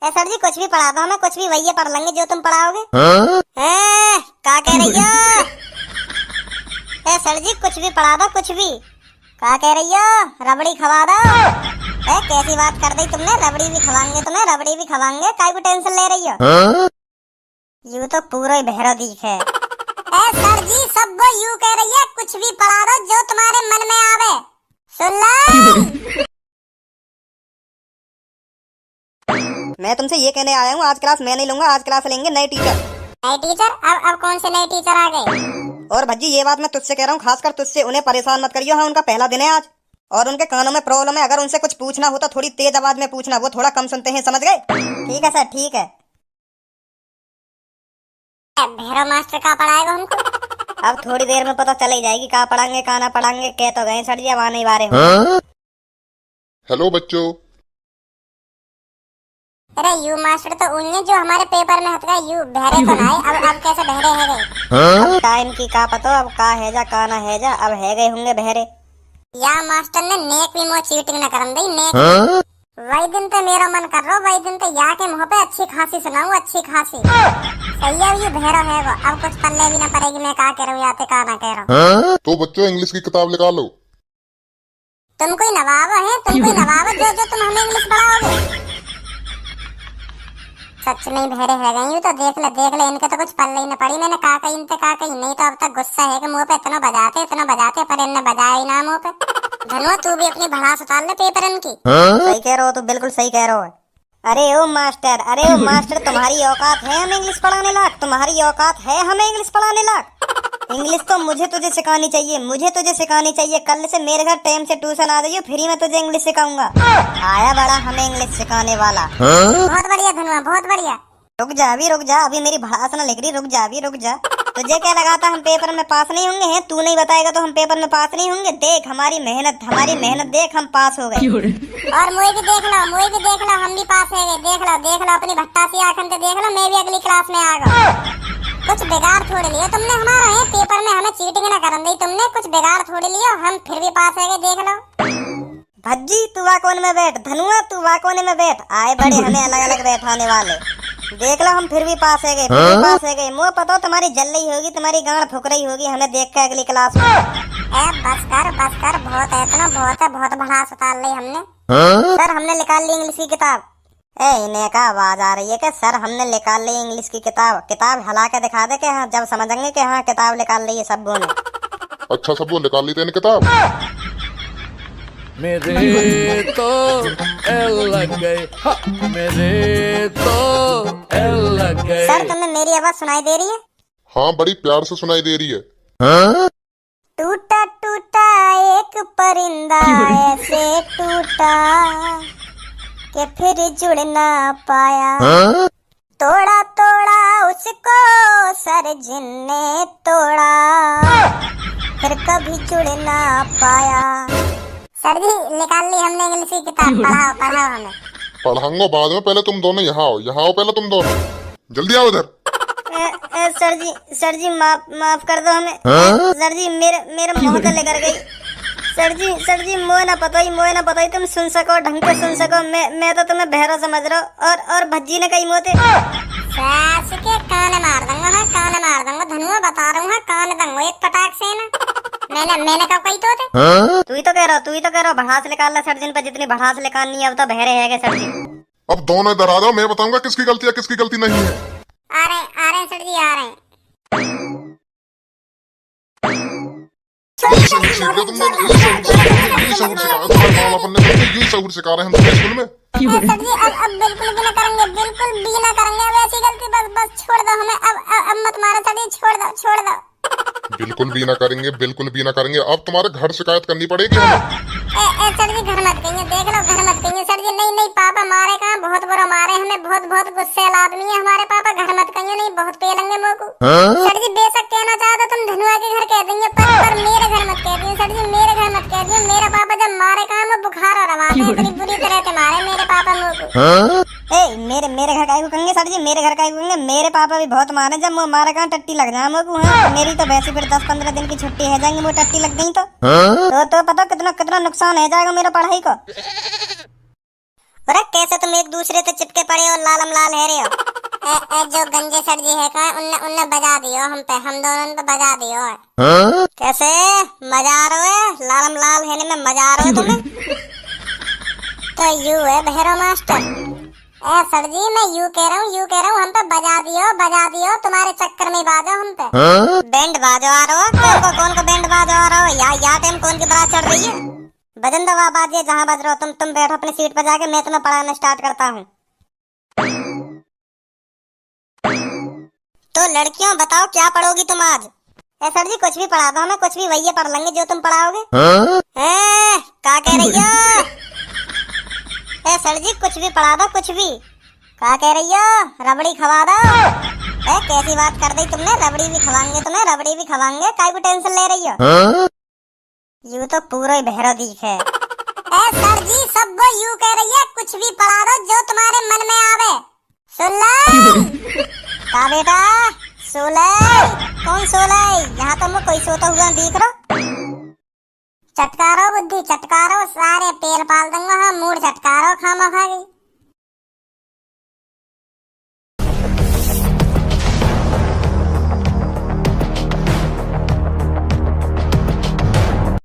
Sir जी कुछ भी पढ़ा दो हमें, कुछ भी वही पढ़ लेंगे जो तुम पढ़ाओगे। क्या कह रही हो? सर जी कुछ भी पढ़ा दो, कुछ भी। क्या कह रही हो? रबड़ी खवा दो। कैसी बात कर दी तुमने? रबड़ी भी खवाएंगे तुम्हें, रबड़ी भी खवाएंगे। काय को टेंशन ले रही हो? यू तो पूरा ही बहरा दिख है। सर जी सब वो यू कह रही है, कुछ भी पढ़ा दो जो तुम्हारे मन में आवे। सुन लो। मैं तुमसे ये कहने आया हूँ, आज क्लास मैं नहीं लूंगा, आज क्लास लेंगे नए टीचर। नए टीचर? अब कौन से नए टीचर आ गए? और भज्जी ये बात मैं तुझसे कह रहा हूँ, खासकर तुझसे, उन्हें परेशान मत करियो। हाँ उनका पहला दिन है आज, और उनके कानों में प्रॉब्लम है। अगर उनसे कुछ पूछना हो तो थोड़ी तेज आवाज में पूछना, वो थोड़ा कम सुनते हैं, समझ गए? ठीक है सर, ठीक है। भैरव मास्टर का पढ़ाएगा हमको? अब थोड़ी देर में पता चल ही जाएगी कहाँ पढ़ाएंगे कहाँ ना पढ़ाएंगे। कह तो गए सर जी, अब आने ही वाले हो। हेलो बच्चों। अरे यू मास्टर तो उन्हें जो हमारे पेपर में हटका यू बहरे तो नहीं। अब कैसे बहरे है गए? अब टाइम की का पता, अब का है जा का ना है जा, अब है गए होंगे बहरे। या मास्टर ने नेक भी मो चीटिंग न करन दी, नेक। वही दिन तो मेरा मन कर रहा, वही दिन तो या के मुंह पे अच्छी खासी सुनाऊं, अच्छी खासी। सही है ये बहरा है वो। अब कुछ पल्ले भी ना पड़ेगी मैं का कह रहा हूँ याते का ना कह रहा हूँ। तो बच्चों इंग्लिश की किताब निकालो। तुम कोई नवाब है? तुम कोई नवाब जो तुम हमें इंग्लिश पढ़ाओगे? सच में बहरे है गई तो देख ले इनके तो कुछ पल्ले ही न पड़ी। मैंने का कही इनते का कही नहीं तो अब तक गुस्सा है कि मुंह पे इतना बजाते पर इनने बजाया ही ना मुंह पे। धनुआ तू भी अपनी भड़ास उतार ले पेपर इनकी। सही कह रहे हो, तो बिल्कुल सही कह रहे हो। अरे ओ मास्टर तुम्हारी औकात है हमें इंग्लिश पढ़ाने लायक? तुम्हारी औकात है हमें इंग्लिश पढ़ाने लायक? इंग्लिश तो मुझे तुझे सिखानी चाहिए। कल से मेरे घर टाइम से ट्यूशन आ जाइयो, फ्री में तुझे इंग्लिश सिखाऊंगा। आया बड़ा हमें इंग्लिश सिखाने वाला। बहुत बढ़िया धनुआ, बहुत बढ़िया। रुक जा अभी मेरी भड़ास ना लिख रही। रुक जा। तुझे क्या लगा था हम पेपर में पास नहीं होंगे? हैं तू नहीं बताएगा तो हम पेपर में पास नहीं होंगे? देख हमारी मेहनत देख, हम पास हो गए। और मुझे भी देख लो हम भी पास हो गए। देख लो अपनी भट्टा सी आंखों से देख लो, मैं भी अगली क्लास में आ गया। कुछ बिगाड़ थोड़ी लिया तुमने हमारा है पेपर में, हमें चीटिंग ना करन दी तुमने। कुछ बिगाड़ थोड़ी लिया, हम फिर भी पास हो गए। देख लो भज्जी तू वाकोने में बैठ, धनुआ तू वाकोने में बैठ। आए बड़े हमें अलग अलग बैठाने वाले। देख लो हम फिर भी पास हो गए। मुँह पता तुम्हारी जल रही होगी, तुम्हारी गांड फुक रही होगी हमें देख के अगली क्लास में। बस कर बहुत है, इतना बहुत भड़ास उतार ली हमने। सर हमने निकाल ली इंग्लिश की किताब। इन्हें का आवाज आ रही है कि सर हमने निकाल ली इंग्लिश की किताब हिला के दिखा दे कि हाँ, जब समझेंगे कि हाँ किताब निकाल ली है सब्बों ने। अच्छा सब्बों निकाल ली तेने किताब? मेरे तो एल लग गए, मेरे तो एल लग गए। सर तुम्हें मेरी आवाज सुनाई दे रही है? हाँ बड़ी प्यार से सुनाई दे रही है। टूटा एक परिंदा ऐसे टूटा कि फिर जुड़ ना पाया। तोड़ा उसको सर जिन्ने तोड़ा, फिर कभी जुड़ ना पाया। सर जी निकाल ली हमने इंग्लिश की किताब। पढ़ाओ हमें। पढ़ाऊंगा बाद में, पहले तुम दोनों यहाँ आओ पहले तुम दोनों। जल्दी आओ इधर। सर जी माफ कर दो हमें। सर जी मेरे मुंह तले कर गई। सर जी मोए ना पता ही तुम सुन सको, ढंग से सुन सको। मैं तो तुम्हें बहरा समझ रहा हूँ। और भज्जी ने कही मोते सास के कान मार दूंगा धनुआ बता रहा हूँ। कान दूंगा एक पटाख से ना। मैंने कब कही तो तू ही तो कह रहा भड़ास निकाल ला सर जी पे, जितनी भड़ास निकालनी है अब तो बहरे है सर जी। अब दोनों इधर आ जाओ, मैं बताऊंगा किसकी गलती है किसकी गलती नहीं है। आ रहे हैं सर जी, आ रहे हैं। यही सहूर सिखा रहे हम स्कूल में। सर जी अब बिल्कुल भी ना करेंगे अब ऐसी गलती। बस छोड़ दो हमें। अब मत मारो सर जी, छोड़ दो। बिल्कुल भी ना करेंगे। अब तुम्हारे घर शिकायत करनी पड़ेगी हमें। सर जी घर मत कहिए, देख लो घर मत कहिए सर जी। नहीं पापा मारे कहाँ, बहुत बुरा मारे हमें, बहुत गुस्से आदमी है हमारे पापा। घर मत कहिए, नहीं बहुत पेलेंगे मुँह को। सर जी बेशक कहना चाहते तुम धनुआ के घर कह देंगे, पर मेरे घर मत कह दिए सर जी, मेरे घर मत कह दिए। मेरा पापा जब मारे कहाँ वो बुखार और रवा थे, इतनी बुरी तरह से मारे मेरे पापा मुँह को। मेरे घर का कहेंगे सर जी, मेरे घर का कहेंगे। मेरे पापा भी बहुत मारे, जब मुँह मारे कहाँ टट्टी लग जाए मुँह को। हाँ मेरी तो वैसे फिर 10-15 दिन की छुट्टी है जाएंगे, वो टट्टी लग गई तो पता कितना नुकसान है जाएगा मेरा पढ़ाई को। अरे कैसे तुम तुम एक दूसरे से चिपके पड़े हो, लालम लाल है रहे हो। जो गंजे सर जी है का उनने उनने बजा दियो हम पे, हम दोनों पे बजा दियो। कैसे मजा आ रहा है? लालम लाल है में मजा आ रहा है तुम्हें? तो यू है भैरव मास्टर। सर जी मैं यू कह रहा हूँ हम पे बजा दियो तुम्हारे चक्कर में बाजो हम पे। बैंड बाजो आ रहा हो? कौन को बैंड बाजो आ रहा हो? या टाइम कौन की बारात चढ़ रही है? बजन दवा बाजिए जहाँ बज रहा हो। तुम बैठो अपनी सीट पर जाके, मैं तुम्हें पढ़ाना स्टार्ट करता हूँ। तो लड़कियों बताओ क्या पढ़ोगी तुम आज? सर जी कुछ भी पढ़ा दो हमें, कुछ भी वही पढ़ लेंगे जो तुम पढ़ाओगे। क्या कह रही हो? सर जी कुछ भी पढ़ा दो, कुछ भी। क्या कह रही हो? रबड़ी खवा दो। कैसी बात कर दी तुमने? रबड़ी भी खवाएंगे तुम्हें, रबड़ी भी खवाएंगे। काय को टेंशन ले रही हो? यू तो पूरा ही बहरा दिख है। सर जी सब वो यू कह रही है, कुछ भी पढ़ा दो जो तुम्हारे मन में आवे। सुन ले का बेटा? सोले? कौन सोले? यहाँ तो मैं कोई सोता हुआ दिख रहा। चटकारो बुद्धि चटकारो, सारे पेड़ पाल दूंगा। हाँ मूड चटकारो खामा खागी।